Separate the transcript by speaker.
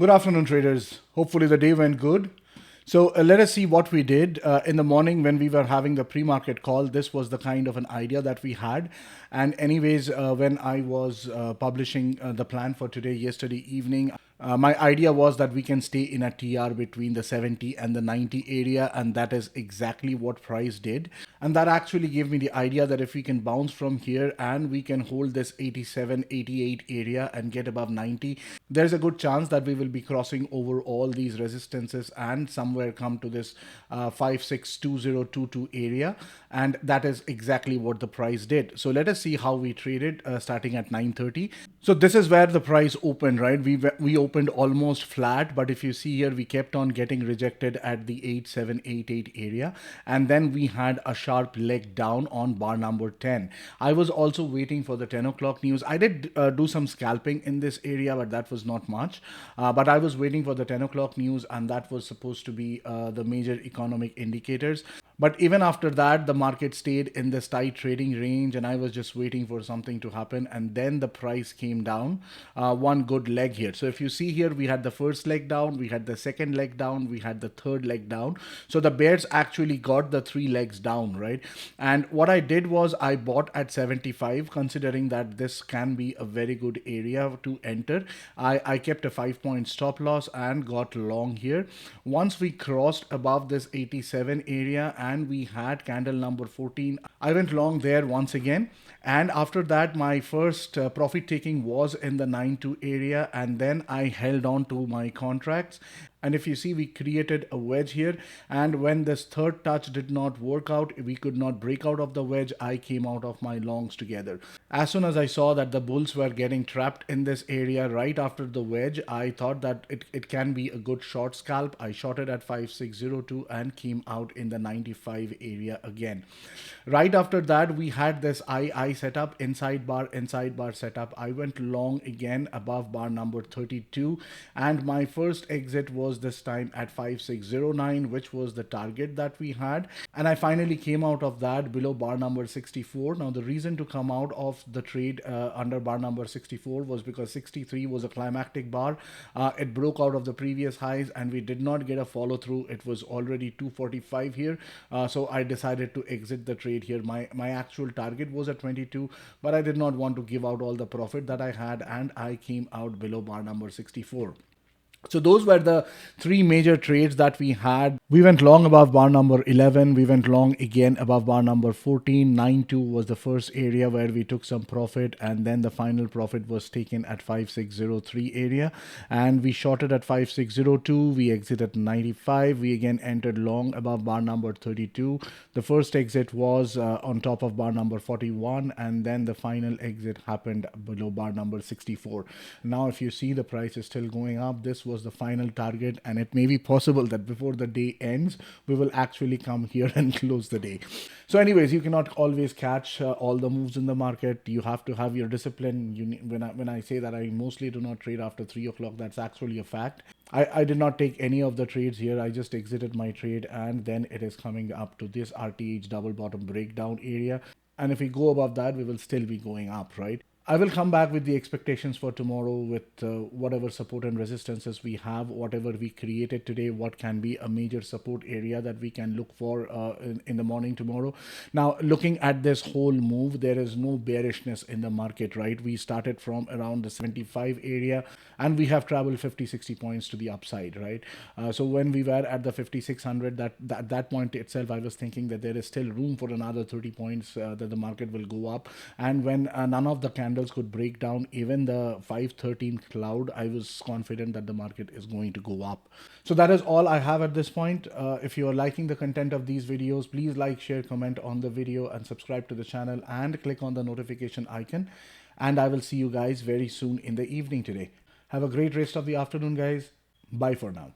Speaker 1: Good afternoon, traders. Hopefully, the day went good. So, let us see what we did in the morning when we were having the pre market call. This was the kind of an idea that we had. And, anyways, when I was publishing the plan for today, yesterday evening, my idea was that we can stay in a TR between the 70 and the 90 area, and that is exactly what price did. And that actually gave me the idea that if we can bounce from here and we can hold this 87, 88 area and get above 90, there's a good chance that we will be crossing over all these resistances and somewhere come to this 562022 area. And that is exactly what the price did. So let us see how we traded starting at 9:30. So this is where the price opened, right? We opened almost flat, but if you see here, we kept on getting rejected at the 8788 area, and then we had a sharp leg down on bar number 10. I was also waiting for the 10 o'clock news. I did do some scalping in this area, but that was not much. But I was waiting for the 10 o'clock news, and that was supposed to be the major economic indicators. But even after that, the market stayed in this tight trading range, and I was just waiting for something to happen. And then the price came down one good leg here. So if you see here, we had the first leg down, we had the second leg down, we had the third leg down. So the bears actually got the three legs down, right? And what I did was I bought at 75, considering that this can be a very good area to enter. I kept a 5 point stop loss and got long here. Once we crossed above this 87 area and we had candle number 14, I went long there once again. And after that, my first profit taking was in the 9-2 area, and then I held on to my contracts. And if you see, we created a wedge here, and when this third touch did not work out, we could not break out of the wedge, I came out of my longs together. As soon as I saw that the bulls were getting trapped in this area right after the wedge, I thought that it can be a good short scalp. I shorted at 5602 and came out in the 95 area again. Right after that, we had this II setup, inside bar setup. I went long again above bar number 32, and my first exit was this time at 5609, which was the target that we had. And I finally came out of that below bar number 64. Now, the reason to come out of the trade under bar number 64 was because 63 was a climactic bar. It broke out of the previous highs, and we did not get a follow through. It was already 245 here. So I decided to exit the trade here. My actual target was at 22, but I did not want to give out all the profit that I had, and I came out below bar number 64. So those were the three major trades that we had. We went long above bar number 11. We went long again above bar number 14. 9-2 was the first area where we took some profit, and then the final profit was taken at 5603 area, and we shorted at 5602. We exited 95. We again entered long above bar number 32. The first exit was on top of bar number 41, and then the final exit happened below bar number 64. Now, if you see, the price is still going up. This was the final target, and it may be possible that before the day ends, we will actually come here and close the day. So anyways, you cannot always catch all the moves in the market. You have to have your discipline. When I say that I mostly do not trade after 3 o'clock, that's actually a fact. I did not take any of the trades here. I just exited my trade, and then it is coming up to this RTH double bottom breakdown area. And if we go above that, we will still be going up, right? I will come back with the expectations for tomorrow with whatever support and resistances we have, whatever we created today, what can be a major support area that we can look for in the morning tomorrow. Now, looking at this whole move, there is no bearishness in the market, right? We started from around the 75 area, and we have traveled 50-60 points to the upside, right? So when we were at the 5600, that point itself, I was thinking that there is still room for another 30 points that the market will go up. And when none of the candles could break down even the 513 cloud, I was confident that the market is going to go up. So that is all I have at this point. If you are liking the content of these videos, please like, share, comment on the video, and subscribe to the channel, and click on the notification icon. And I will see you guys very soon in the evening today. Have a great rest of the afternoon, guys. Bye for now.